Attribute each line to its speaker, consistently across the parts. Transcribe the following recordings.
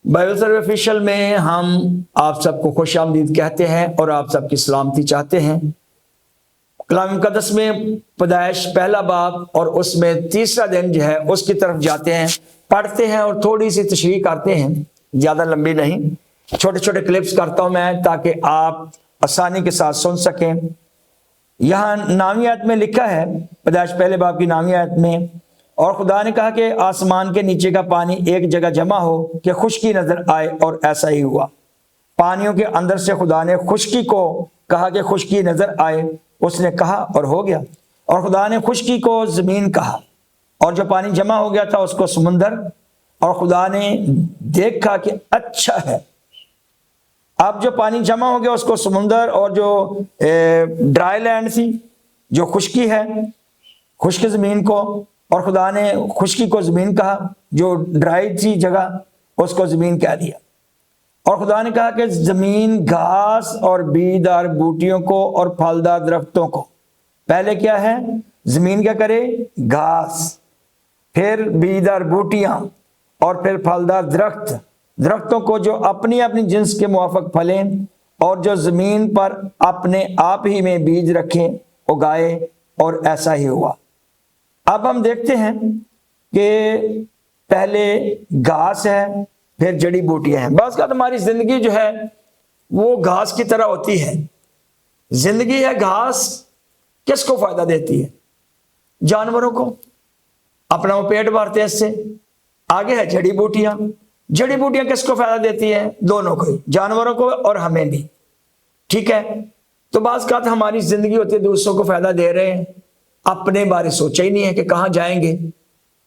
Speaker 1: Bible survey official میں ہم آپ سب کو خوش آمدید کہتے ہیں اور آپ سب کی سلامتی چاہتے ہیں۔ کلام مقدس میں پیدائش پہلا باب اور اس میں تیسرا دن جو ہے اس کی طرف جاتے ہیں، پڑھتے ہیں اور تھوڑی سی تشریح کرتے ہیں، زیادہ لمبی نہیں، چھوٹے چھوٹے کلپس کرتا ہوں میں تاکہ آپ آسانی کے ساتھ سن سکیں۔ یہاں 9ویں آیت میں لکھا ہے، پیدائش پہلے باب کی 9ویں آیت میں، اور خدا نے کہا کہ آسمان کے نیچے کا پانی ایک جگہ جمع ہو کہ خشکی نظر آئے، اور ایسا ہی ہوا۔ پانیوں کے اندر سے خدا نے خشکی کو کہا کہ خشکی نظر آئے، اس نے کہا اور ہو گیا۔ اور خدا نے خشکی کو زمین کہا، اور جو پانی جمع ہو گیا تھا اس کو سمندر، اور خدا نے دیکھا کہ اچھا ہے۔ اب جو پانی جمع ہو گیا اس کو سمندر، اور جو ڈرائی لینڈ تھی، جو خشکی ہے، خشک زمین کو، اور خدا نے خشکی کو زمین کہا، جو ڈرائی تھی جگہ اس کو زمین کہہ دیا۔ اور خدا نے کہا کہ زمین گھاس اور بیجدار بوٹیوں کو اور پھلدار درختوں کو، پہلے کیا ہے؟ زمین کیا کرے؟ گھاس، پھر بیجدار بوٹیاں، اور پھر پھلدار درختوں کو جو اپنی اپنی جنس کے موافق پھلیں، اور جو زمین پر اپنے آپ ہی میں بیج رکھیں اگائے، اور ایسا ہی ہوا۔ اب ہم دیکھتے ہیں کہ پہلے گھاس ہے، پھر جڑی بوٹیاں ہیں۔ بعض کا ہماری زندگی جو ہے وہ گھاس کی طرح ہوتی ہے۔ زندگی ہے گھاس، کس کو فائدہ دیتی ہے؟ جانوروں کو، اپنا وہ پیٹ بھرتے ہیں اس سے۔ آگے ہے جڑی بوٹیاں۔ جڑی بوٹیاں کس کو فائدہ دیتی ہیں؟ دونوں کو، جانوروں کو اور ہمیں بھی، ٹھیک ہے۔ تو بعض کا ہماری زندگی ہوتی ہے دوسروں کو فائدہ دے رہے ہیں، اپنے بارے سوچا ہی نہیں ہے کہ کہاں جائیں گے۔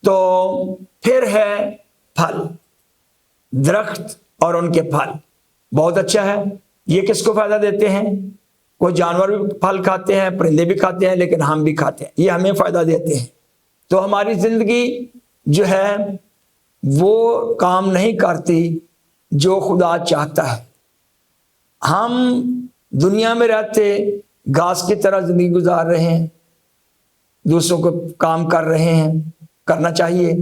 Speaker 1: تو پھر ہے پھل، درخت اور ان کے پھل، بہت اچھا ہے۔ یہ کس کو فائدہ دیتے ہیں؟ کوئی جانور بھی پھل کھاتے ہیں، پرندے بھی کھاتے ہیں، لیکن ہم بھی کھاتے ہیں، یہ ہمیں فائدہ دیتے ہیں۔ تو ہماری زندگی جو ہے وہ کام نہیں کرتی جو خدا چاہتا ہے۔ ہم دنیا میں رہتے گھاس کی طرح زندگی گزار رہے ہیں، دوسروں کو کام کر رہے ہیں، کرنا چاہیے،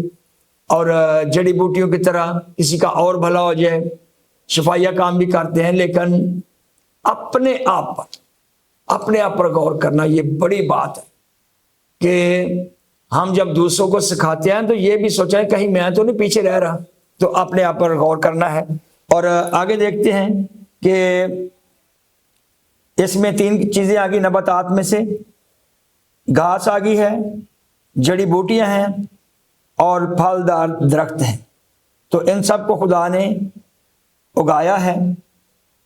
Speaker 1: اور جڑی بوٹیوں کی طرح کسی کا اور بھلا ہو جائے، شفائیہ کام بھی کرتے ہیں، لیکن اپنے آپ پر غور کرنا یہ بڑی بات ہے کہ ہم جب دوسروں کو سکھاتے ہیں تو یہ بھی سوچیں کہیں میں تو نہیں پیچھے رہ رہا، تو اپنے آپ پر غور کرنا ہے۔ اور آگے دیکھتے ہیں کہ اس میں 3 چیزیں آگی نباتات میں سے، گھاس آگی ہے، جڑی بوٹیاں ہیں، اور پھلدار درخت ہیں۔ تو ان سب کو خدا نے اگایا ہے،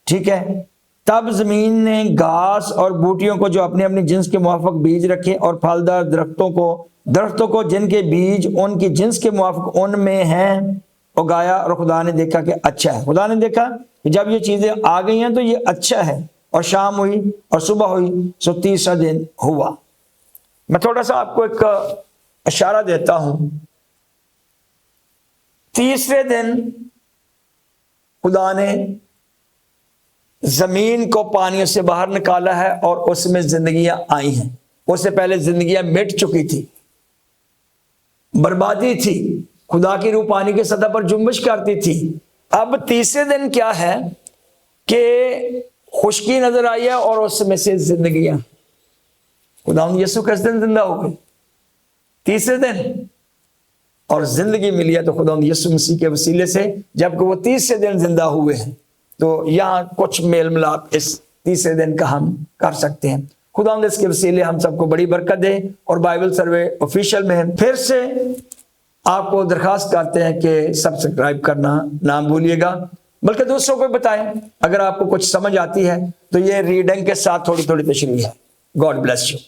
Speaker 1: ٹھیک ہے۔ تب زمین نے گھاس اور بوٹیوں کو جو اپنے اپنی جنس کے موافق بیج رکھے، اور پھلدار درختوں کو جن کے بیج ان کی جنس کے موافق ان میں ہیں اگایا، اور خدا نے دیکھا کہ اچھا ہے۔ خدا نے دیکھا کہ جب یہ چیزیں آ گئی ہیں تو یہ اچھا ہے، اور شام ہوئی اور صبح ہوئی، سو تیسرا دن ہوا۔ میں تھوڑا سا آپ کو ایک اشارہ دیتا ہوں۔ تیسرے دن خدا نے زمین کو پانیوں سے باہر نکالا ہے، اور اس میں زندگیاں آئی ہیں۔ اس سے پہلے زندگیاں مٹ چکی تھی، بربادی تھی، خدا کی روح پانی کی سطح پر جنبش کرتی تھی۔ اب تیسرے دن کیا ہے کہ خشکی نظر آئی ہے، اور اس میں سے زندگیاں، خدا یسوع کس دن زندہ ہو گئے؟ تیسرے دن، اور زندگی ملی ہے تو خدا یسوع مسیح کے وسیلے سے، جبکہ وہ تیسرے دن زندہ ہوئے ہیں۔ تو یہاں کچھ میل ملاپ اس تیسرے دن کا ہم کر سکتے ہیں۔ خدا اس کے وسیلے ہم سب کو بڑی برکت دے، اور بائبل سروے آفیشیل میں پھر سے آپ کو درخواست کرتے ہیں کہ سبسکرائب کرنا نہ بھولیے گا، بلکہ دوسروں کو بتائیں۔ اگر آپ کو کچھ سمجھ آتی ہے تو یہ ریڈنگ کے ساتھ تھوڑی تھوڑی تشریح ہے۔ God bless you.